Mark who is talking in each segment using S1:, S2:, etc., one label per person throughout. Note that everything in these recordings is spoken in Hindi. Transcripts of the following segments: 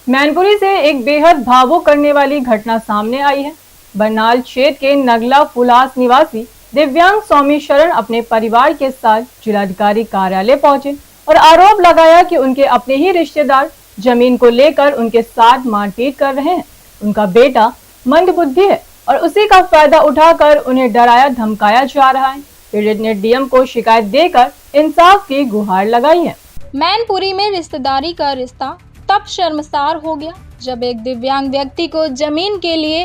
S1: मैनपुरी से एक बेहद भावुक करने वाली घटना सामने आई है। बरनाल क्षेत्र के नगला फुलास निवासी दिव्यांग स्वामी शरण अपने परिवार के साथ जिलाधिकारी कार्यालय पहुंचे और आरोप लगाया कि उनके अपने ही रिश्तेदार जमीन को लेकर उनके साथ मारपीट कर रहे हैं। उनका बेटा मंदबुद्धि है और उसी का फायदा उठाकर उन्हें डराया धमकाया जा रहा है। पीड़ित ने डीएम को शिकायत देकर इंसाफ की गुहार लगाई है।
S2: मैनपुरी में रिश्तेदारी का रिश्ता तब शर्मसार हो गया जब एक दिव्यांग व्यक्ति को जमीन के लिए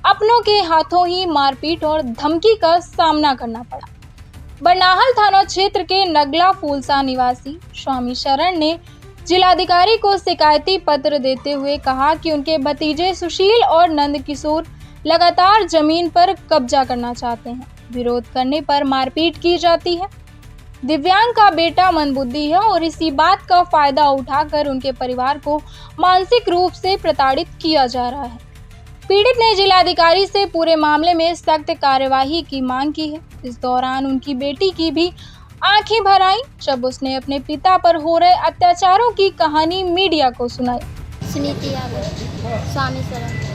S2: अपनों के हाथों ही मारपीट और धमकी का सामना करना पड़ा। बरनाहल थाना क्षेत्र के नगला फूलसा निवासी स्वामी शरण ने जिलाधिकारी को शिकायती पत्र देते हुए कहा कि उनके भतीजे सुशील और नंद किशोर लगातार जमीन पर कब्जा करना चाहते हैं। विरोध करने पर मारपीट की जाती है। दिव्यांग का बेटा मंदबुद्धि है और इसी बात का फायदा उठाकर उनके परिवार को मानसिक रूप से प्रताड़ित किया जा रहा है। पीड़ित ने जिलाधिकारी से पूरे मामले में सख्त कार्यवाही की मांग की है। इस दौरान उनकी बेटी की भी आंखें भर आईं जब उसने अपने पिता पर हो रहे अत्याचारों की कहानी मीडिया को सुनाई।
S3: सुनीति यादव, स्वामी शरण।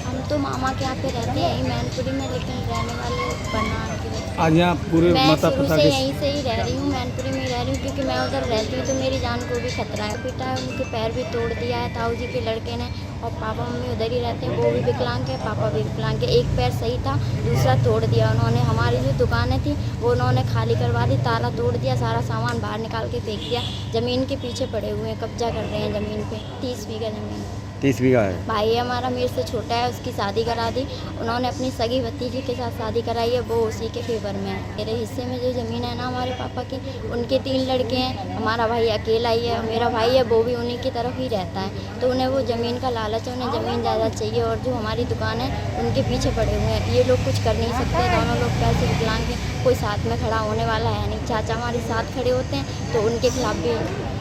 S3: हम तो मामा के यहाँ पे रहते हैं मैनपुरी में, लेकिन रहने वाले बरनाल के।
S4: आज यहाँ पूरे माता पिता के
S3: यहीं से ही रह रही हूँ, मैनपुरी में ही रह रही हूँ, क्योंकि मैं उधर रहती हूँ तो मेरी जान को भी खतरा है। पिता है, उनके पैर भी तोड़ दिया है ताऊ जी के लड़के ने, और पापा मम्मी उधर ही रहते हैं। वो भी विकलांग है, पापा भी विकलांग है। एक पैर सही था, दूसरा तोड़ दिया उन्होंने। हमारी जो दुकानें थी वो उन्होंने खाली करवा दी, ताला तोड़ दिया, सारा सामान बाहर निकाल के फेंक दिया। ज़मीन के पीछे पड़े हुए हैं, कब्जा कर रहे हैं ज़मीन पे। 30 बीघा ज़मीन,
S4: 30 बीघा है।
S3: भाई हमारा मेरे से छोटा है, उसकी शादी करा दी उन्होंने, अपनी सगी भतीजी के साथ शादी कराई है, वो उसी के फेवर में है। मेरे हिस्से में जो ज़मीन है ना हमारे पापा की, उनके 3 लड़के हैं, हमारा भाई अकेला ही है, मेरा भाई है वो भी उन्हीं की तरफ ही रहता है। तो उन्हें वो ज़मीन का लालच है, उन्हें ज़मीन ज़्यादा चाहिए, और जो हमारी दुकान है उनके पीछे पड़े हुए हैं। ये लोग कुछ कर नहीं सकते, दोनों लोग पैसे विकलांग हैं, कोई साथ में खड़ा होने वाला है नहीं। चाचा हमारे साथ खड़े होते हैं तो उनके खिलाफ भी,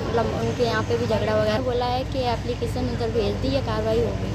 S3: मतलब उनके यहाँ पे भी झगड़ा वगैरह बोला है कि एप्लीकेशन उधर भेज दी है, कार्रवाई हो गई।